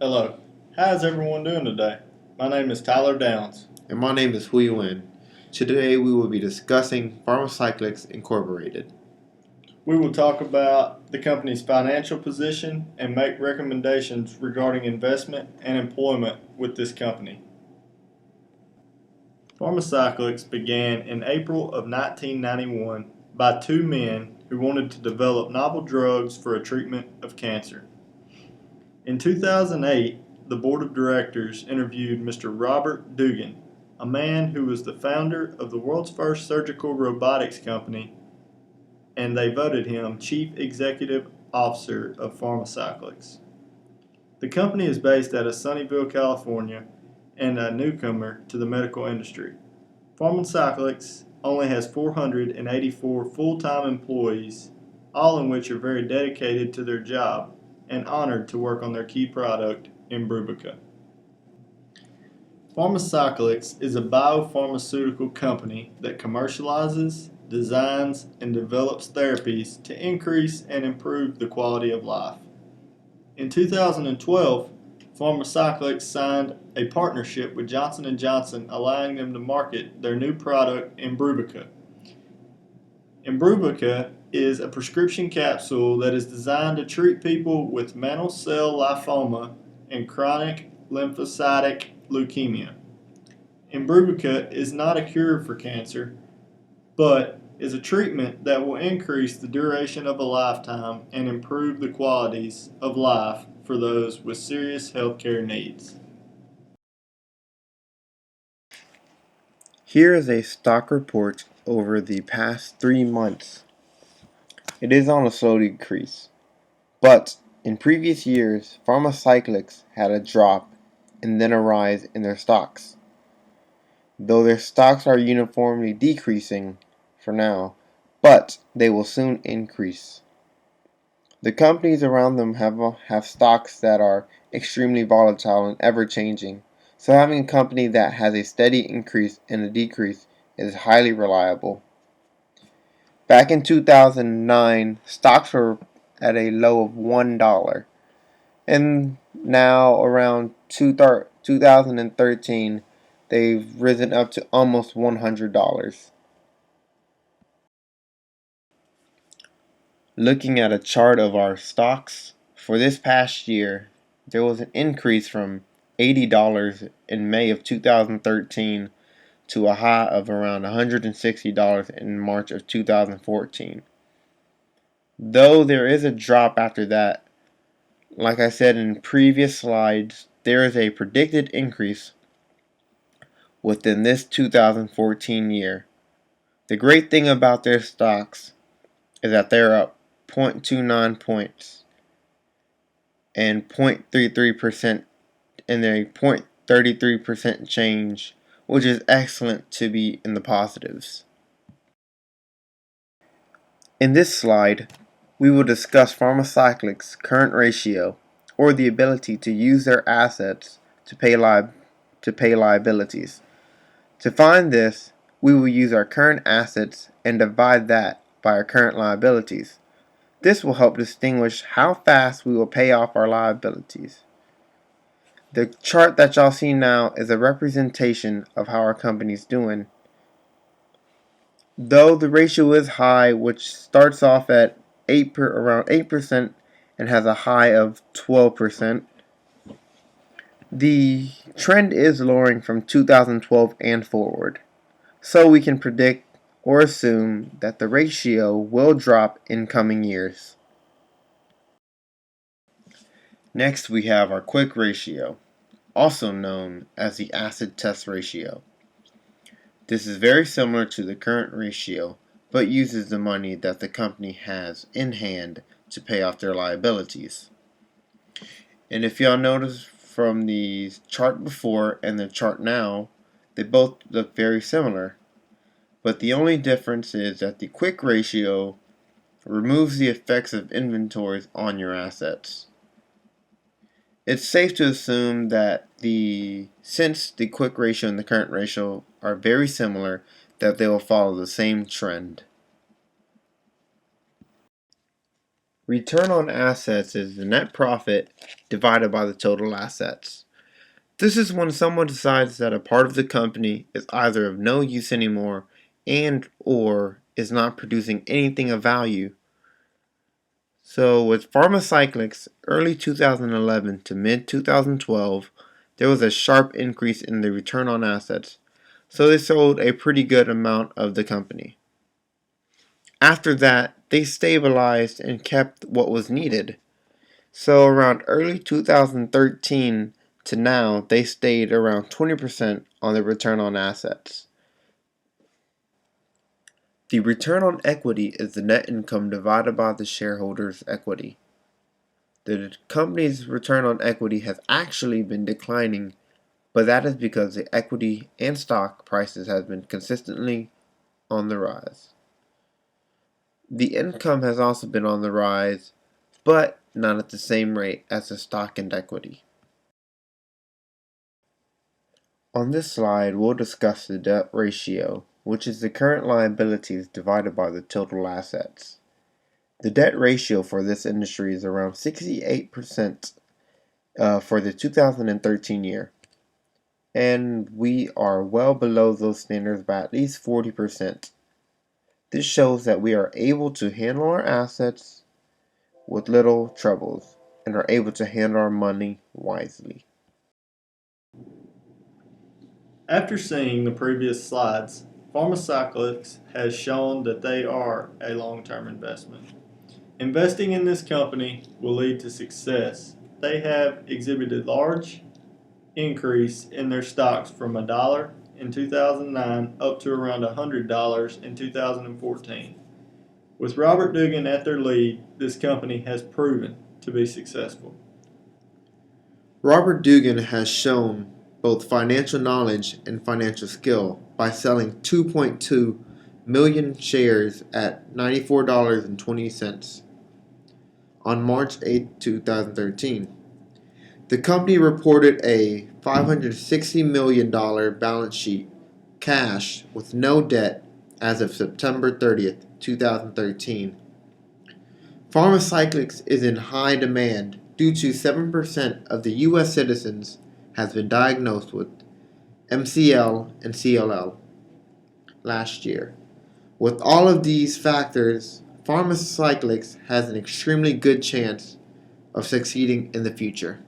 Hello. How's everyone doing today? My name is Tyler Downs. And my name is Nguyen. Today we will be discussing Pharmacyclics Incorporated. We will talk about the company's financial position and make recommendations regarding investment and employment with this company. Pharmacyclics began in April of 1991 by two men who wanted to develop novel drugs for a treatment of cancer. In 2008, the board of directors interviewed Mr. Robert Dugan, a man who was the founder of the world's first surgical robotics company, and they voted him Chief Executive Officer of Pharmacyclics. The company is based out of Sunnyvale, California, and a newcomer to the medical industry. Pharmacyclics only has 484 full-time employees, all in which are very dedicated to their job and honored to work on their key product, Imbruvica. Pharmacyclics is a biopharmaceutical company that commercializes, designs, and develops therapies to increase and improve the quality of life. In 2012, Pharmacyclics signed a partnership with Johnson & Johnson, allowing them to market their new product, Imbruvica. Imbruvica is a prescription capsule that is designed to treat people with mantle cell lymphoma and chronic lymphocytic leukemia. Imbruvica is not a cure for cancer, but is a treatment that will increase the duration of a lifetime and improve the qualities of life for those with serious healthcare needs. Here is a stock report over the past 3 months. It is on a slow decrease, but in previous years, Pharmacyclics had a drop and then a rise in their stocks. Though their stocks are uniformly decreasing for now, but they will soon increase. The companies around them have stocks that are extremely volatile and ever-changing, so having a company that has a steady increase and a decrease is highly reliable. Back in 2009, stocks were at a low of $1, and now around 2013, they've risen up to almost $100. Looking at a chart of our stocks, for this past year, there was an increase from $80 in May of 2013 to a high of around $160 in March of 2014. Though there is a drop after that, like I said in previous slides, there is a predicted increase within this 2014 year. The great thing about their stocks is that they're up 0.29 points and 0.33% and a 0.33% change, which is excellent to be in the positives. In this slide, we will discuss Pharmacyclics' current ratio, or the ability to use their assets to pay liabilities. To find this, we will use our current assets and divide that by our current liabilities. This will help distinguish how fast we will pay off our liabilities. The chart that y'all see now is a representation of how our company is doing. Though the ratio is high, which starts off at around 8% and has a high of 12%, the trend is lowering from 2012 and forward. So we can predict or assume that the ratio will drop in coming years. Next, we have our quick ratio, also known as the acid test ratio. This is very similar to the current ratio, but uses the money that the company has in hand to pay off their liabilities. And if y'all notice from the chart before and the chart now, they both look very similar. But the only difference is that the quick ratio removes the effects of inventories on your assets. It's safe to assume that since the quick ratio and the current ratio are very similar, that they will follow the same trend. Return on assets is the net profit divided by the total assets. This is when someone decides that a part of the company is either of no use anymore and or is not producing anything of value. So with Pharmacyclics early 2011 to mid 2012, there was a sharp increase in the return on assets. So they sold a pretty good amount of the company. After that, they stabilized and kept what was needed. So around early 2013 to now, they stayed around 20% on the return on assets. The return on equity is the net income divided by the shareholders' equity. The company's return on equity has actually been declining, but that is because the equity and stock prices have been consistently on the rise. The income has also been on the rise, but not at the same rate as the stock and equity. On this slide, we'll discuss the debt ratio, which is the current liabilities divided by the total assets. The debt ratio for this industry is around 68% for the 2013 year, and we are well below those standards by at least 40%. This shows that we are able to handle our assets with little troubles and are able to handle our money wisely. After seeing the previous slides, Pharmacyclics has shown that they are a long-term investment. Investing in this company will lead to success. They have exhibited large increase in their stocks from $1 in 2009 up to around $100 in 2014. With Robert Dugan at their lead, this company has proven to be successful. Robert Dugan has shown both financial knowledge and financial skill by selling 2.2 million shares at $94.20 on March 8, 2013. The company reported a $560 million balance sheet, cash with no debt as of September 30th, 2013. Pharmacyclics is in high demand due to 7% of the U.S. citizens has been diagnosed with MCL and CLL last year. With all of these factors, Pharmacyclics has an extremely good chance of succeeding in the future.